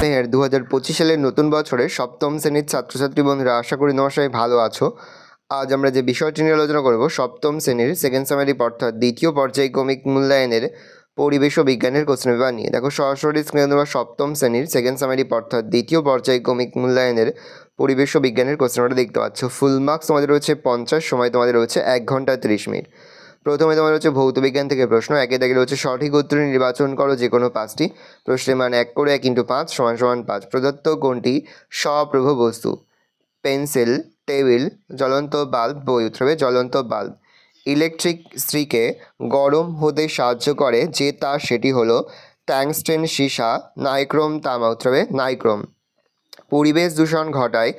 মেহের 2025 সালের নতুন বছরে সপ্তম শ্রেণীর ছাত্রছাত্রী বন্ধুরা, আশা করি তোমরা সবাই ভালো আছো। আজ আমরা যে বিষয়টি নিয়ে আলোচনা করব সপ্তম শ্রেণীর সেকেন্ড সামারিক অর্থাৎ দ্বিতীয় পর্যায়ক্রমিক মূল্যায়নের পরিবেশ ও বিজ্ঞানের কোশ্চেন পেপার নিয়ে। দেখো সরাসরি স্ক্রিনে তোমরা সপ্তম শ্রেণীর সেকেন্ড সামারিক অর্থাৎ দ্বিতীয় পর্যায়ক্রমিক মূল্যায়নের পরিবেশ ও বিজ্ঞানের কোশ্চেন পেপারটা দেখতে পাচ্ছ। ফুল মার্কস তোমাদের রয়েছে 50, সময় তোমাদের রয়েছে 1 ঘন্টা 30 মিনিট। প্রথমে তোমার হচ্ছে ভৌত বিজ্ঞান থেকে প্রশ্ন। একে দেখে রয়েছে সঠিক উত্তর নির্বাচন করো যে কোনো 5টি। প্রশ্নের মান 1 করে 1 × 5 = 5। প্রদত্ত কোনটি স্বপ্রভ বস্তু? পেন্সিল, টেবিল, জ্বলন্ত বাল্ব। বই উত্তর হবে জ্বলন্ত বাল্ব। ইলেকট্রিক ইস্ত্রিকে গরম হতে সাহায্য করে যে তার, সেটি হলো ট্যাংস্টেন, সীসা, নাইক্রোম, তামা। উত্তর হবে নাইক্রোম। পরিবেশ দূষণ ঘটায়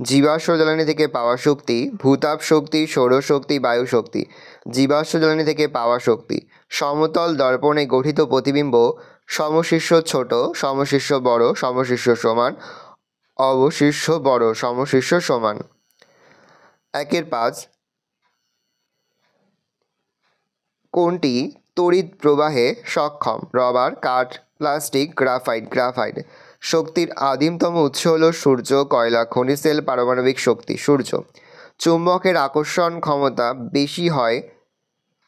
জীবাশ্ম জ্বালানি থেকে পাওয়া শক্তি, ভূতাপ শক্তি, সৌরশক্তি, বায়ু শক্তি। জীবাশ্ম জ্বালানি থেকে পাওয়া শক্তি। সমতল দর্পণে গঠিত প্রতিবিম্ব সমশীর্ষ ছোট, সমশীর্ষ বড়, সমশীর্ষ সমান, অবশীর্ষ বড়, সমশীর্ষ সমান। 1/5 কোনটি তড়িৎ প্রবাহে সক্ষম? রবার, কাঠ, প্লাস্টিক, গ্রাফাইট। গ্রাফাইট। শক্তির আদিমতম উৎস হল সূর্য, কয়লা, খনিজ তেল, পারমাণবিক শক্তি। সূর্য। চুম্বকের আকর্ষণ ক্ষমতা বেশি হয়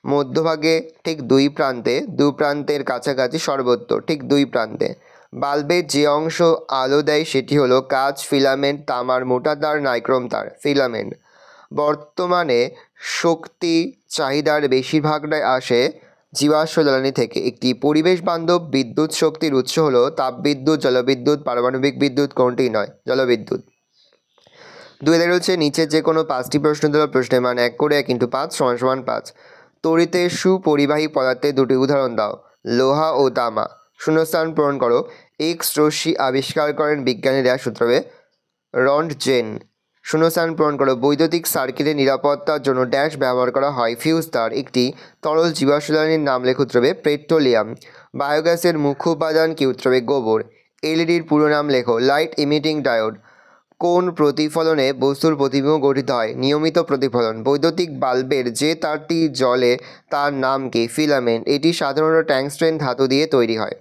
মধ্যভাগে, ঠিক 2 প্রান্তে, 2 প্রান্তের কাছাকাছি, সর্বত্র, ঠিক 2 প্রান্তে। বাল্বের যে অংশ আলো দেয় সেটি হলো কাঁচ, ফিলামেন্ট, তামার মোটা তার, নাইক্রোম তার। ফিলামেন্ট। বর্তমানে শক্তি চাহিদার বেশিরভাগটাই আসে জীবাশ্ম জ্বালানি থেকে। একটি পরিবেশ বান্ধব বিদ্যুৎ শক্তির উৎস হলো তাপবিদ্যুৎ, জলবিদ্যুৎ, পারমাণবিক বিদ্যুৎ। কোনটি নয়? জলবিদ্যুৎ। 2 দেখে রয়েছে নিচের যে কোনো 5টি প্রশ্ন দেওয়া। প্রশ্নের মান 1 করে 1 × 5 = 5। তড়িতের সুপরিবাহী পদার্থের 2টি উদাহরণ দাও। লোহা ও তামা। শূন্যস্থান পূরণ করো। এক্স রশ্মি আবিষ্কার করেন বিজ্ঞানীরা। সূত্র হবে রন্টজেন। শূন্যস্থান পূরণ করো। বৈদ্যুতিক সার্কিটের নিরাপত্তার জন্য ড্যাশ ব্যবহার করা হয়। ফিউজ তার। একটি তরল জীবাশ্ম জ্বালানির নাম লেখ। উত্তর হবে পেট্রোলিয়াম। বায়োগ্যাসের মুখ্য উপাদান কি? উত্তর হবে গোবর। এলইডির পুরো নাম লেখো। Light emitting diode. কোন প্রতিফলনে বস্তুর প্রতিবিম্ব গঠিত হয়? নিয়মিত প্রতিফলন। বৈদ্যুতিক বাল্বের যে তারটি জ্বলে তার নাম কি? ফিলামেন্ট। এটি সাধারণত ট্যাংস্টেন ধাতু দিয়ে তৈরি হয়।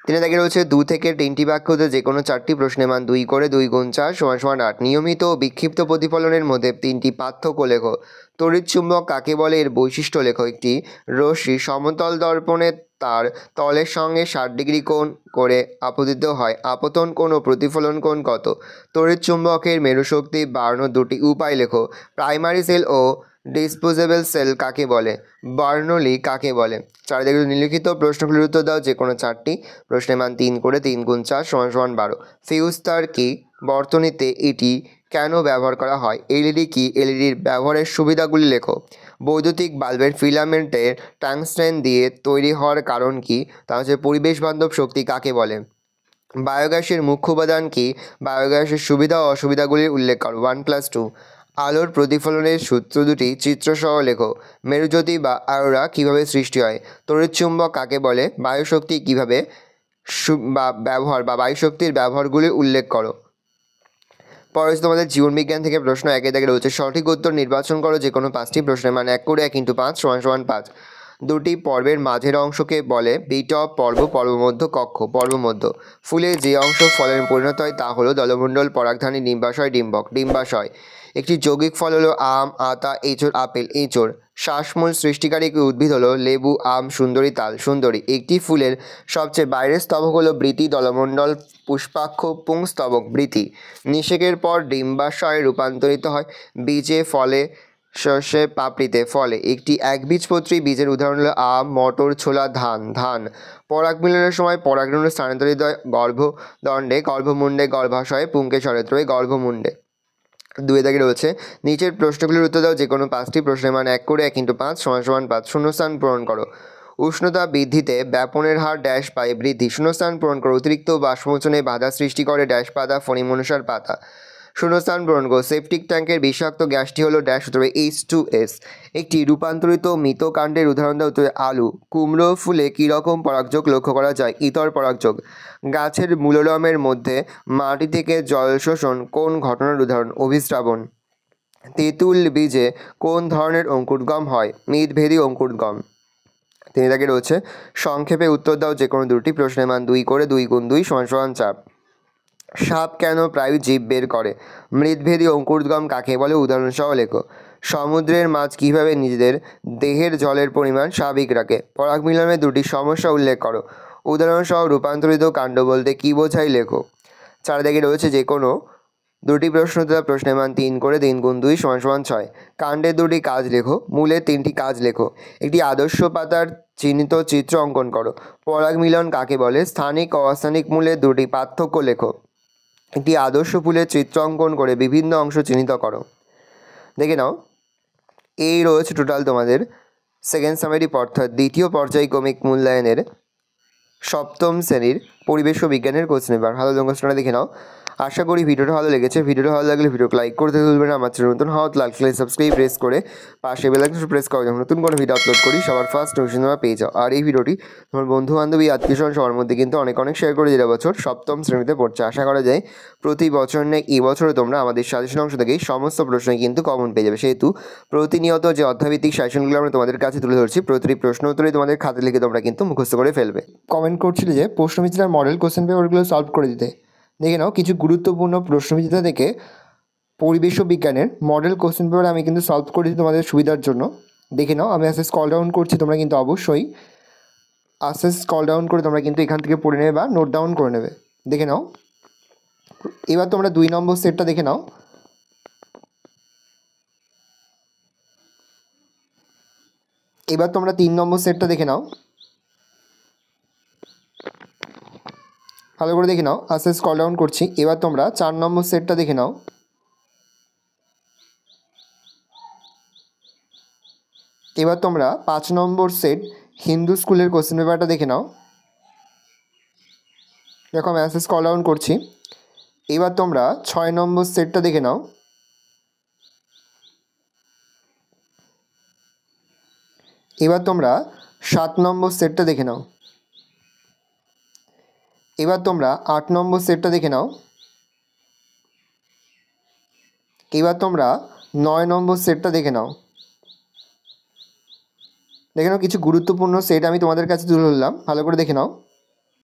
3 দাগে রয়েছে 2 থেকে 3টি বাক্যতে যে কোনো 4টি প্রশ্নের মান 2 করে 2 × 4 = 8। নিয়মিত ও বিক্ষিপ্ত প্রতিফলনের মধ্যে 3টি পার্থক্য লেখো। তড়িৎ চুম্বক কাকে বলে? এর বৈশিষ্ট্য লেখো। একটি রশ্মি সমতল দর্পণে তার তলের সঙ্গে 60 ডিগ্রি কোণ করে আপতিত হয়। আপতন কোণ ও প্রতিফলন কোণ কত? তড়িৎ চুম্বকের মেরুশক্তি বাড়ানোর 2টি উপায় লেখো। প্রাইমারি সেল ও ডিসপোজেবল সেল কাকে বলে? বার্নৌলি কাকে বলে? 4 দিকে নিম্নলিখিত প্রশ্নগুলির উত্তর দাও যে কোনো 4টি। প্রশ্নের মান 3 করে 3 × 4 = 12। ফিউজ তার কি? বর্তনীতে এটি কেন ব্যবহার করা হয়? এলইডি কি? এলইডির ব্যবহারের সুবিধাগুলি লেখো। বৈদ্যুতিক বাল্বের ফিলামেন্টের টংস্টেন দিয়ে তৈরি হওয়ার কারণ কি? তা হচ্ছে পরিবেশ বান্ধব শক্তি কাকে বলে? বায়োগ্যাসের মুখ্য উপাদান কি? বায়োগ্যাসের সুবিধা ও অসুবিধাগুলির উল্লেখ করো। 1+2। আলোর প্রতিফলনের সূত্র 2টি চিত্রসহ লেখো। মেরুজ্যোতি বা অরোরা কীভাবে সৃষ্টি হয়? তড়িৎচুম্বক কাকে বলে? বায়ুশক্তি কীভাবে ব্যবহার বা বায়ুশক্তির ব্যবহারগুলি উল্লেখ করো। পরে তোমাদের জীবনবিজ্ঞান থেকে প্রশ্ন। 1 দাগে রয়েছে সঠিক উত্তর নির্বাচন করো যে কোনো 5টি প্রশ্নের মান 1 করে 1 × 5 = 5। 2টি পর্বের মাঝের অংশকে বলে বিটপ পর্ব, পর্বমধ্য, কক্ষ। পর্বমধ্য। ফুলের যে অংশ ফলে পরিণত হয় তা হলো দলমণ্ডল, পরাগধানী, ডিম্বাশয়, ডিম্বক। ডিম্বাশয়। একটি যৌগিক ফল হলো আম, আতা, এঁচোড়, আপেল। এঁচোড়। শ্বাসমূল সৃষ্টিকারী উদ্ভিদ হলো লেবু, আম, সুন্দরী, তাল। সুন্দরী। একটি ফুলের সবচেয়ে বাইরের স্তবক হলো বৃতি, দলমণ্ডল, পুষ্পাক্ষ, পুংস্তবক। বৃতি। নিষেকের পর ডিম্বাশয়ে রূপান্তরিত হয় বীজে, ফলে, শস্যে, পাপড়িতে। ফলে। একটি একবীজপত্রী বীজের উদাহরণ হলো আম, মটর, ছোলা, ধান। ধান। পরাগ মিলনের সময় পরাগরেণু স্থানান্তরিত হয় গর্ভদণ্ডে, গর্ভমুণ্ডে, গর্ভাশয়ে, পুংকেশরে। গর্ভমুণ্ডে। 2 দাগে রয়েছে নিচের প্রশ্নগুলির উত্তর দাও যে কোনো 5টি প্রশ্নের মান 1 করে 1 × 5 = 5। শূন্যস্থান পূরণ করো। উষ্ণতা বৃদ্ধিতে ব্যাপনের হার ড্যাশ পায় বৃদ্ধি। শূন্যস্থান পূরণ করো। অতিরিক্ত বাষ্পমোচনে বাধা সৃষ্টি করে ড্যাশ পাতা, ফণিমনসার পাতা। শূন্যস্থান পূরণ করো। সেপটিক ট্যাঙ্কের বিষাক্ত গ্যাসটি হলো ড্যাশ। উত্তরে H2S। একটি রূপান্তরিত মৃত কাণ্ডের উদাহরণ দাও। উত্তরে আলু। কুমড়ো ফুলে কী রকম পরাগযোগ লক্ষ্য করা যায়? ইতর পরাগযোগ। গাছের মূলরমের মধ্যে মাটি থেকে জল শোষণ কোন ঘটনার উদাহরণ? অভিস্রাবণ। তেঁতুল বীজে কোন ধরনের অঙ্কুরোদ্গম হয়? মিতভেদী অঙ্কুরোদ্গম। তিনি তাকে রয়েছে সংক্ষেপে উত্তর দাও যে কোনো দুটি প্রশ্নের মান 2 করে 2 গুণ 2 সমান সমান 4। সাপ কেন প্রায় জীব বের করে? মৃৎভেদী অঙ্কুরোদ্গম কাকে বলে? উদাহরণসহ লেখো। সমুদ্রের মাছ কীভাবে নিজেদের দেহের জলের পরিমাণ স্বাভাবিক রাখে? পরাগ মিলনের দুটি সমস্যা উল্লেখ করো। উদাহরণসহ রূপান্তরিত কাণ্ড বলতে কী বোঝায় লেখো। 4 দাগে রয়েছে যে কোনো দুটি প্রশ্ন দেওয়া প্রশ্নের মান 3 করে 3 গুণ 2 সমান সমান 6। কাণ্ডের দুটি কাজ লেখো, মূলের 3টি কাজ লেখো। একটি আদর্শ পাতার চিহ্নিত চিত্র অঙ্কন করো। পরাগ মিলন কাকে বলে? স্থানিক ও অস্থানিক মূলের দুটি পার্থক্য লেখো। একটি আদর্শ ফুলের চিত্র অঙ্কন করে বিভিন্ন অংশ চিহ্নিত করো। দেখে নাও, এই রয়েছে টোটাল তোমাদের সেকেন্ড সামারি অর্থাৎ দ্বিতীয় পর্যায়ক্রমিক মূল্যায়নের সপ্তম শ্রেণীর পরিবেশ ও বিজ্ঞানের কোশ্চেন পেপার। ভালো কোশ্চেনটা দেখে নাও। আশা করি ভিডিওটা ভালো লেগেছে। ভিডিওটা ভালো লাগলে ভিডিওকে লাইক করতে ভুলবেন না। আমার চ্যানেল নতুন হওয়া লাইক সাবস্ক্রাইব প্রেস করে পাশে বেল আইকন প্রেস করে যখন নতুন কোনো ভিডিও আপলোড করি সবার ফার্স্ট নোটিফিকেশন তোমরা পেয়ে যাও। আর এই ভিডিওটি তোমার বন্ধু বান্ধবী আত্মীয়স্বজন সবার মধ্যে কিন্তু অনেক শেয়ার করে দিলে। বছর সপ্তম শ্রেণীতে পড়ছে, আশা করা যায় প্রতি বছর নেই এই বছরে তোমরা আমাদের সাজেশন অংশ থেকেই সমস্ত প্রশ্নই কিন্তু কমন পেয়ে যাবে। সেহেতু প্রতিনিয়ত যে অধ্যায়ভিত্তিক সাজেশনগুলো আমরা তোমাদের কাছে তুলে ধরছি প্রতিটি প্রশ্ন উত্তরেই তোমাদের খাতে লিখে তোমরা কিন্তু মুখস্থ করে ফেলবে। কমেন্ট করছিলে যে প্রশ্নবিচিত্রার মডেল কোশ্চেন পেপারগুলো সলভ করে দিতে। দেখে নাও, কিছু গুরুত্বপূর্ণ প্রশ্নবিচিত্রা থেকে পরিবেশ ও বিজ্ঞানের মডেল কোশ্চেন পেপার আমি কিন্তু সলভ করেছি তোমাদের সুবিধার জন্য। দেখে নাও, আমি আস্তে স্ক্রল ডাউন করছি, তোমরা কিন্তু অবশ্যই আস্তে স্ক্রল ডাউন করে তোমরা কিন্তু এখান থেকে পড়ে নেবে বা নোট ডাউন করে নেবে। দেখে নাও, এবার তোমরা 2 নম্বর সেটটা দেখে নাও। এবার তোমরা 3 নম্বর সেটটা দেখে নাও। ভালো করে দেখে নাও, আস্তে স্ক্রল ডাউন করছি। এবার তোমরা 4 নম্বর সেটটা দেখে নাও। এবার তোমরা 5 নম্বর সেট হিন্দু স্কুলের কোশ্চেন পেপারটা দেখে নাও। দেখো আমি আস্তে স্ক্রল ডাউন করছি। এবার তোমরা 6 নম্বর সেটটা দেখে নাও। এবার তোমরা 7 নম্বর সেটটা দেখে নাও। এবার তোমরা 8 নম্বর সেটটা দেখে নাও। এবার তোমরা 9 নম্বর সেটটা দেখে নাও। দেখে নাও, কিছু গুরুত্বপূর্ণ সেট আমি তোমাদের কাছে তুলে ধরলাম, ভালো করে দেখে নাও।